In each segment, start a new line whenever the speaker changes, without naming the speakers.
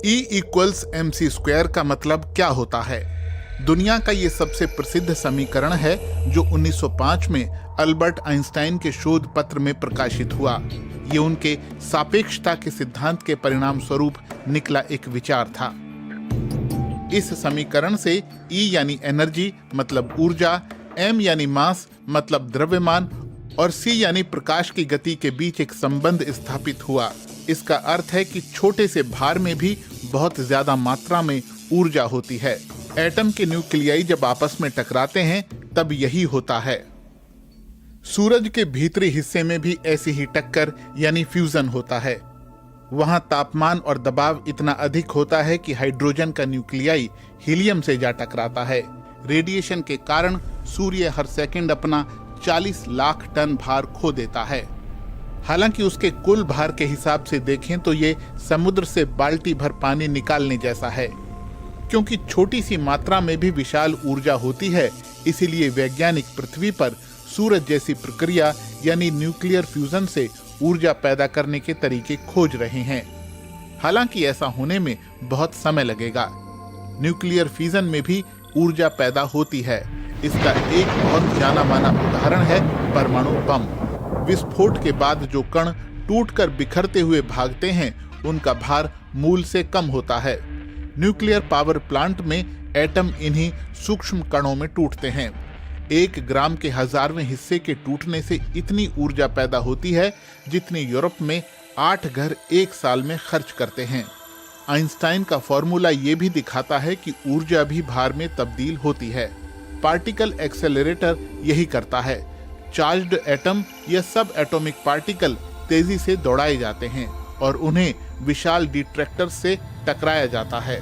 E=mc² का मतलब क्या होता है? दुनिया का ये सबसे प्रसिद्ध समीकरण है जो 1905 में अल्बर्ट आइंस्टाइन के शोध पत्र में प्रकाशित हुआ। ये उनके सापेक्षता के सिद्धांत के परिणाम स्वरूप निकला एक विचार था। इस समीकरण से E यानी एनर्जी मतलब ऊर्जा, m यानी मास मतलब द्रव्यमान और c यानी प्रकाश की गति के बीच एक संबंध स्थापित हुआ। इसका अर्थ है कि छोटे से भार में भी बहुत ज्यादा मात्रा में ऊर्जा होती है। एटम के न्यूक्लियाई जब आपस में टकराते हैं तब यही होता है। सूरज के भीतरी हिस्से में भी ऐसी ही टक्कर यानी फ्यूजन होता है। वहां तापमान और दबाव इतना अधिक होता है कि हाइड्रोजन का न्यूक्लियाई हीलियम से जा टकराता है। रेडिएशन के कारण सूर्य हर सेकंड अपना 40 लाख टन भार खो देता है। हालांकि उसके कुल भार के हिसाब से देखें तो ये समुद्र से बाल्टी भर पानी निकालने जैसा है। क्योंकि छोटी सी मात्रा में भी विशाल ऊर्जा होती है, इसीलिए वैज्ञानिक पृथ्वी पर सूरज जैसी प्रक्रिया यानी न्यूक्लियर फ्यूजन से ऊर्जा पैदा करने के तरीके खोज रहे हैं। हालांकि ऐसा होने में बहुत समय लगेगा। न्यूक्लियर फ्यूजन में भी ऊर्जा पैदा होती है। इसका एक बहुत जाना माना उदाहरण है परमाणु बम। विस्फोट के बाद जो कण टूटकर बिखरते हुए भागते हैं, उनका भार मूल से कम होता है। न्यूक्लियर पावर प्लांट में एटम इन्हीं सूक्ष्म कणों में टूटते हैं। 1 ग्राम के 1000वें हिस्से के टूटने से इतनी ऊर्जा पैदा होती है जितनी यूरोप में 8 घर 1 साल में खर्च करते हैं। आइंस्टाइन का फॉर्मूला ये भी दिखाता है कि ऊर्जा भी भार में तब्दील होती है। पार्टिकल एक्सेलरेटर यही करता है। चार्ज्ड एटम या सब एटॉमिक पार्टिकल तेजी से दौड़ाए जाते हैं और उन्हें विशाल डिट्रैक्टर से टकराया जाता है।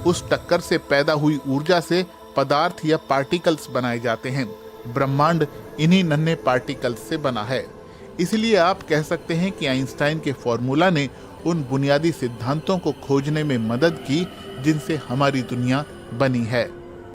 उस टक्कर से पैदा हुई ऊर्जा से पदार्थ या पार्टिकल्स बनाए जाते हैं। ब्रह्मांड इन्हीं नन्हे पार्टिकल्स से बना है। इसलिए आप कह सकते हैं कि आइंस्टाइन के फॉर्मूला ने उन बुनियादी सिद्धांतों को खोजने में मदद की जिनसे हमारी दुनिया बनी है।